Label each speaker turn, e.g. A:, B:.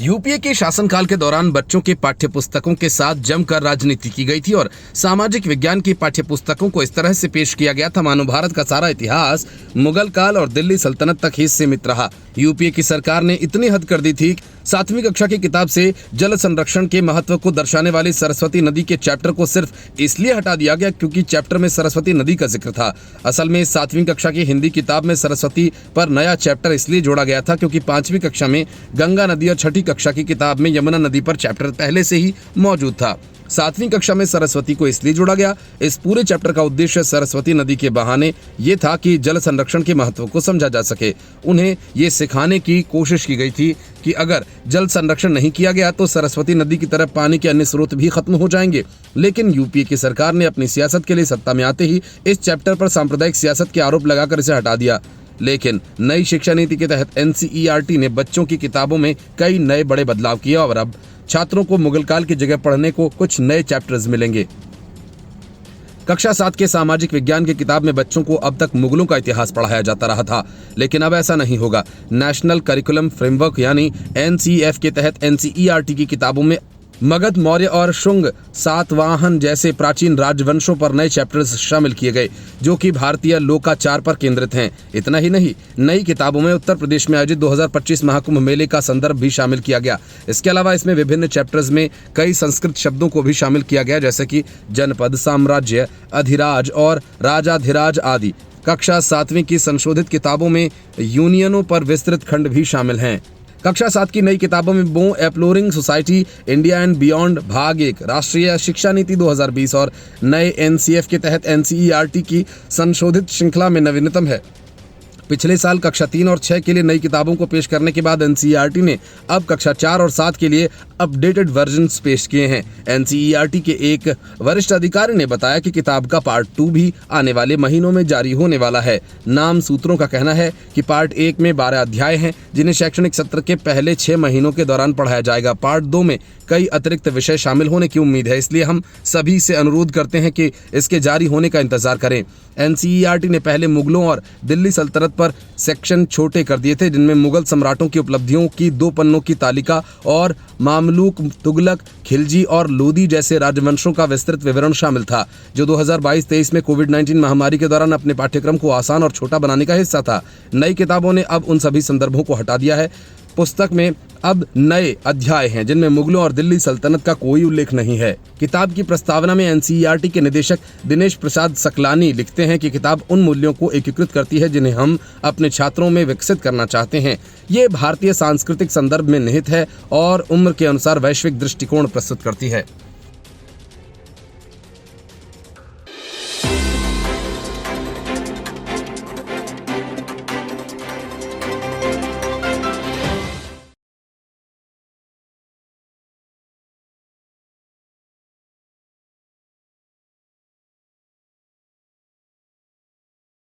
A: UPA के शासनकाल के दौरान बच्चों के पाठ्य पुस्तकों के साथ जमकर राजनीति की गई थी और सामाजिक विज्ञान की पाठ्य पुस्तकों को इस तरह से पेश किया गया था मानो भारत का सारा इतिहास मुगल काल और दिल्ली सल्तनत तक ही सीमित रहा। यूपीए की सरकार ने इतनी हद कर दी थी, 7वीं कक्षा की किताब से जल संरक्षण के महत्व को दर्शाने वाली सरस्वती नदी के चैप्टर को सिर्फ इसलिए हटा दिया गया क्योंकि चैप्टर में सरस्वती नदी का जिक्र था। असल में 7वीं कक्षा की हिंदी किताब में सरस्वती पर नया चैप्टर इसलिए जोड़ा गया था क्योंकि 5वीं कक्षा में गंगा नदी और 6ठी कक्षा की किताब में यमुना नदी पर चैप्टर पहले से ही मौजूद था। 7वीं कक्षा में सरस्वती को इसलिए जोड़ा गया। इस पूरे चैप्टर का उद्देश्य सरस्वती नदी के बहाने ये था कि जल संरक्षण के महत्व को समझा जा सके। उन्हें ये सिखाने की कोशिश की गई थी कि अगर जल संरक्षण नहीं किया गया तो सरस्वती नदी की तरह पानी के अन्य स्रोत भी खत्म हो जाएंगे। लेकिन यूपीए की सरकार ने अपनी सियासत के लिए सत्ता में आते ही इस चैप्टर पर सांप्रदायिक सियासत के आरोप लगाकर इसे हटा दिया। लेकिन नई शिक्षा नीति के तहत एनसीईआरटी ने बच्चों की किताबों में कई नए बड़े बदलाव किए और अब छात्रों को मुगल काल की जगह पढ़ने को कुछ नए चैप्टर्स मिलेंगे। कक्षा 7 के सामाजिक विज्ञान की किताब में बच्चों को अब तक मुगलों का इतिहास पढ़ाया जाता रहा था, लेकिन अब ऐसा नहीं होगा। नेशनल करिकुलम फ्रेमवर्क यानी एनसीएफ के तहत एनसीईआरटी की किताबों में मगध, मौर्य और शुंग, सातवाहन जैसे प्राचीन राजवंशों पर नए चैप्टर्स शामिल किए गए जो कि भारतीय लोकाचार पर केंद्रित हैं। इतना ही नहीं, नई किताबों में उत्तर प्रदेश में आयोजित 2025 महाकुंभ मेले का संदर्भ भी शामिल किया गया। इसके अलावा इसमें विभिन्न चैप्टर्स में कई संस्कृत शब्दों को भी शामिल किया गया जैसे कि जनपद, साम्राज्य, अधिराज और राजाधिराज आदि। कक्षा 7वीं की संशोधित किताबों में यूनियनों पर विस्तृत खंड भी शामिल हैं। कक्षा 7 की नई किताबों में बो एप्लोरिंग सोसाइटी इंडिया एंड बियॉन्ड भाग 1, राष्ट्रीय शिक्षा नीति 2020 और नए एनसीएफ के तहत एनसीईआरटी की संशोधित श्रृंखला में नवीनतम है। पिछले साल कक्षा 3 और 6 के लिए नई किताबों को पेश करने के बाद एनसीईआरटी ने अब कक्षा 4 और 7 के लिए अपडेटेड वर्जन्स पेश किए हैं। एनसीईआरटी के एक वरिष्ठ अधिकारी ने बताया कि किताब का पार्ट 2 भी आने वाले महीनों में जारी होने वाला है। नाम सूत्रों का कहना है कि पार्ट 1 में 12 अध्याय हैं जिन्हें शैक्षणिक सत्र के पहले 6 महीनों के दौरान पढ़ाया जाएगा। पार्ट 2 में कई अतिरिक्त विषय शामिल होने की उम्मीद है, इसलिए हम सभी से अनुरोध करते हैं कि इसके जारी होने का इंतजार करें। एनसीईआरटी ने पहले मुगलों और दिल्ली सल्तनत पर सेक्शन छोटे कर दिए थे जिनमें मुगल सम्राटों की उपलब्धियों की 2 पन्नों की तालिका और मामलूक, तुगलक, खिलजी और लोदी जैसे राजवंशों का विस्तृत विवरण शामिल था, जो 2022-23 में कोविड-19 महामारी के दौरान अपने पाठ्यक्रम को आसान और छोटा बनाने का हिस्सा था। नई किताबों ने अब उन सभी संदर्भों को हटा दिया है। पुस्तक में अब नए अध्याय हैं जिनमें मुगलों और दिल्ली सल्तनत का कोई उल्लेख नहीं है। किताब की प्रस्तावना में एनसीईआरटी के निदेशक दिनेश प्रसाद सकलानी लिखते हैं कि किताब उन मूल्यों को एकीकृत करती है जिन्हें हम अपने छात्रों में विकसित करना चाहते हैं। ये भारतीय सांस्कृतिक संदर्भ में निहित है और उम्र के अनुसार वैश्विक दृष्टिकोण प्रस्तुत करती है।